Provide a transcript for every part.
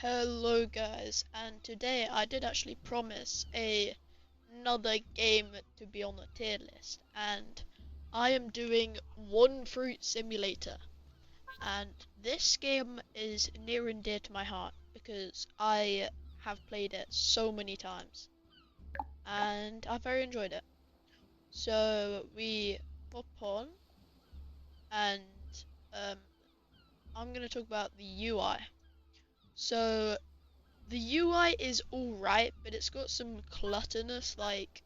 Hello guys, and today I did actually promise another game to be on the tier list, and I am doing One Fruit Simulator. And this game is near and dear to my heart because I have played it so many times and I've very enjoyed it. So we hop on and um, I'm going to talk about the UI. So the UI is alright, but it's got some clutterness, like,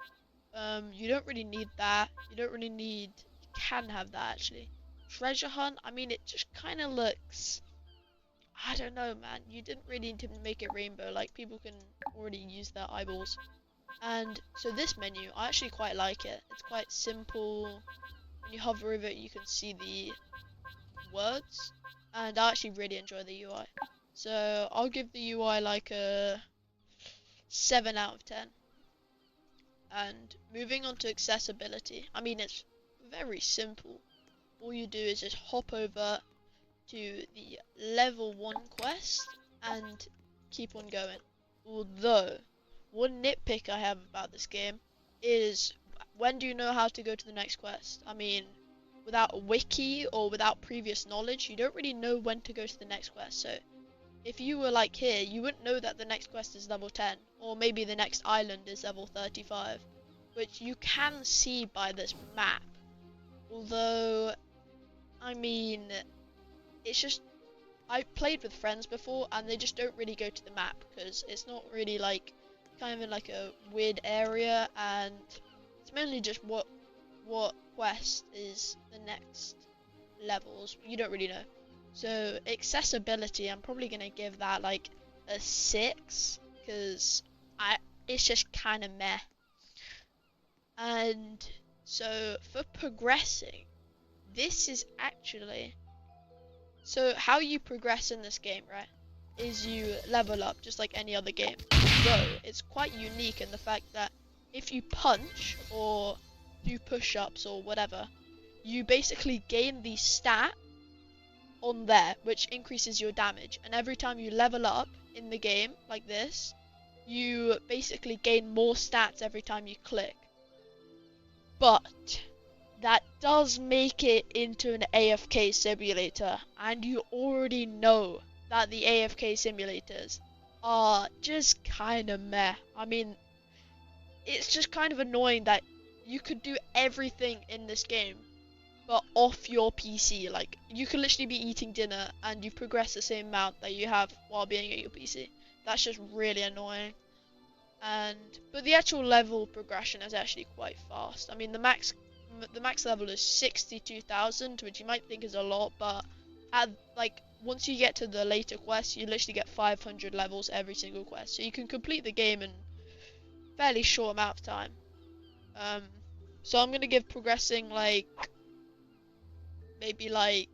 you don't really need that. You don't really need, you can have that actually. Treasure hunt, I mean, it just kind of looks, I don't know, man. You didn't really need to make it rainbow, like, people can already use their eyeballs. And so this menu, I actually quite like it. It's quite simple. When you hover over it, you can see the words, and I actually really enjoy the UI. So I'll give the UI like a 7 out of 10. And moving on to accessibility, I mean, it's very simple. All you do is just hop over to the level 1 quest and keep on going. Although, one nitpick I have about this game is, when do you know how to go to the next quest? I mean, without a wiki or without previous knowledge, you don't really know when to go to the next quest. So if you were like here, you wouldn't know that the next quest is level 10, or maybe the next island is level 35, which you can see by this map. Although, I mean, it's just, I played with friends before and they just don't really go to the map because it's not really like, kind of in like a weird area, and it's mainly just what quest is the next levels, you don't really know. So accessibility, I'm probably gonna give that like a 6 because it's just kind of meh. And so for progressing, this is actually, so how you progress in this game, right, is you level up just like any other game. Though it's quite unique in the fact that if you punch or do push-ups or whatever, you basically gain the stat on there, which increases your damage, and every time you level up in the game like this, you basically gain more stats every time you click. But that does make it into an AFK simulator, and you already know that the AFK simulators are just kind of meh. I mean, it's just kind of annoying that you could do everything in this game but off your PC. Like, you could literally be eating dinner and you progress the same amount that you have while being at your PC. That's just really annoying. But the actual level progression is actually quite fast. I mean, the max level is 62,000, which you might think is a lot, but once you get to the later quests, you literally get 500 levels every single quest, so you can complete the game in a fairly short amount of time. So I'm gonna give progressing like maybe like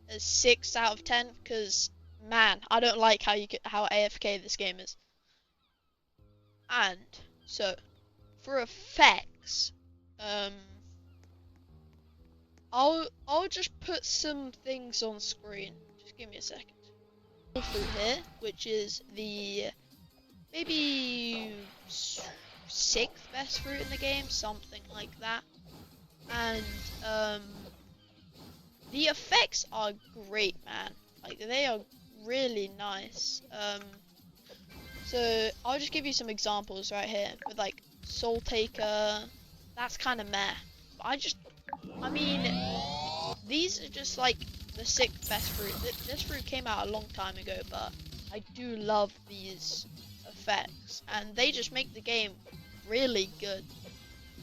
a 6 out of 10, because man, I don't like how AFK this game is. And so for effects, I'll just put some things on screen. Just give me a second. Through here, which is the maybe 6th best fruit in the game, something like that. And the effects are great, man. Like, they are really nice. So I'll just give you some examples right here with like Soul Taker. That's kind of meh. But I mean, these are just like the 6th best fruit. This fruit came out a long time ago, but I do love these effects, and they just make the game really good.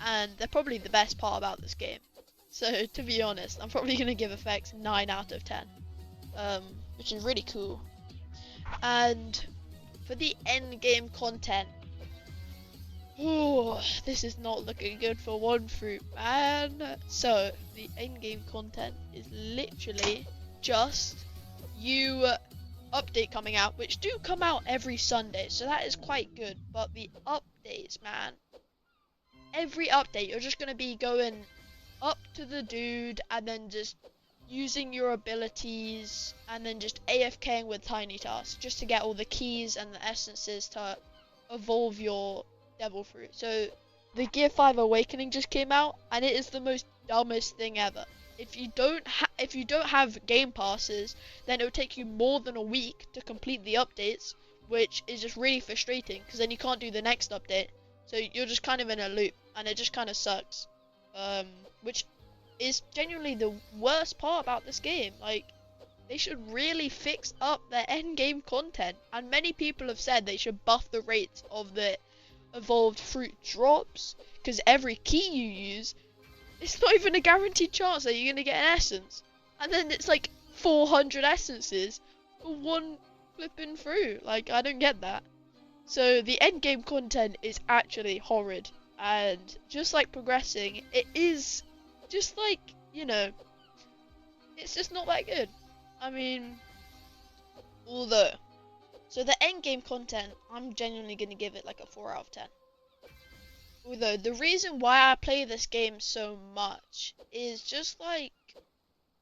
And they're probably the best part about this game. So to be honest, I'm probably gonna give effects 9 out of 10, which is really cool. And for the end game content, ooh, this is not looking good for One Fruit, man. So the end game content is literally just you update coming out, which do come out every Sunday, so that is quite good. But the updates, man, every update you're just gonna be going up to the dude and then just using your abilities and then just AFKing with tiny tasks just to get all the keys and the essences to evolve your devil fruit. So the Gear 5 Awakening just came out and it is the most dumbest thing ever. If you don't have game passes, then it will take you more than a week to complete the updates, which is just really frustrating because then you can't do the next update. So you're just kind of in a loop and it just kind of sucks. Which is genuinely the worst part about this game. Like, they should really fix up their end game content, and many people have said they should buff the rates of the evolved fruit drops, because every key you use, it's not even a guaranteed chance that you're gonna get an essence, and then it's like 400 essences for one flipping fruit. Like, I don't get that. So the end game content is actually horrid, and just like progressing, it is just like, you know, it's just not that good. I mean, although, so the end game content, I'm genuinely gonna give it like a 4 out of 10. Although, the reason why I play this game so much is just like,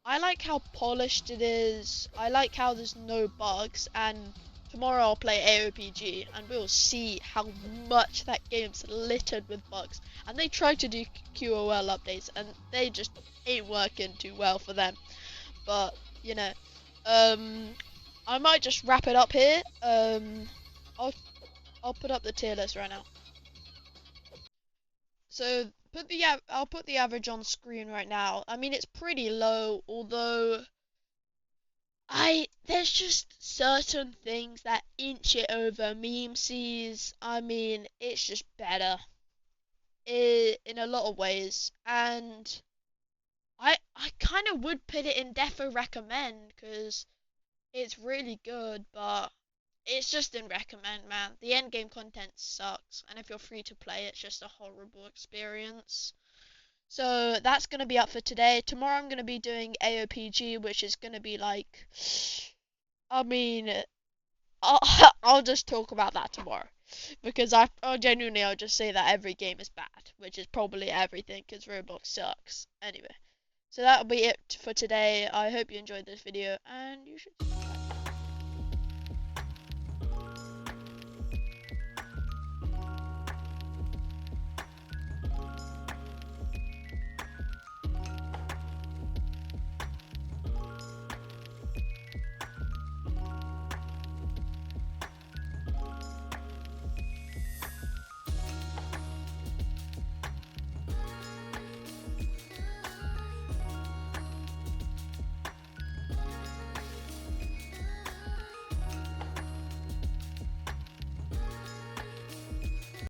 I like how polished it is, I like how there's no bugs, and tomorrow I'll play AOPG and we'll see how much that game's littered with bugs. And they try to do QOL updates and they just ain't working too well for them. But, you know, I might just wrap it up here. I'll put up the tier list right now. So I'll put the average on screen right now. I mean, it's pretty low, although there's just certain things that inch it over meme sees. I mean, it's just better in a lot of ways, and I kind of would put it in defo recommend because it's really good, but it's just in recommend, man. The end game content sucks, and if you're free to play, it's just a horrible experience. So that's gonna be up for today. Tomorrow I'm gonna be doing AOPG, which is gonna be like, I mean, I'll I'll just talk about that tomorrow, because I'll genuinely I'll just say that every game is bad, which is probably everything, because Roblox sucks. Anyway, so that'll be it for today. I hope you enjoyed this video, and you should.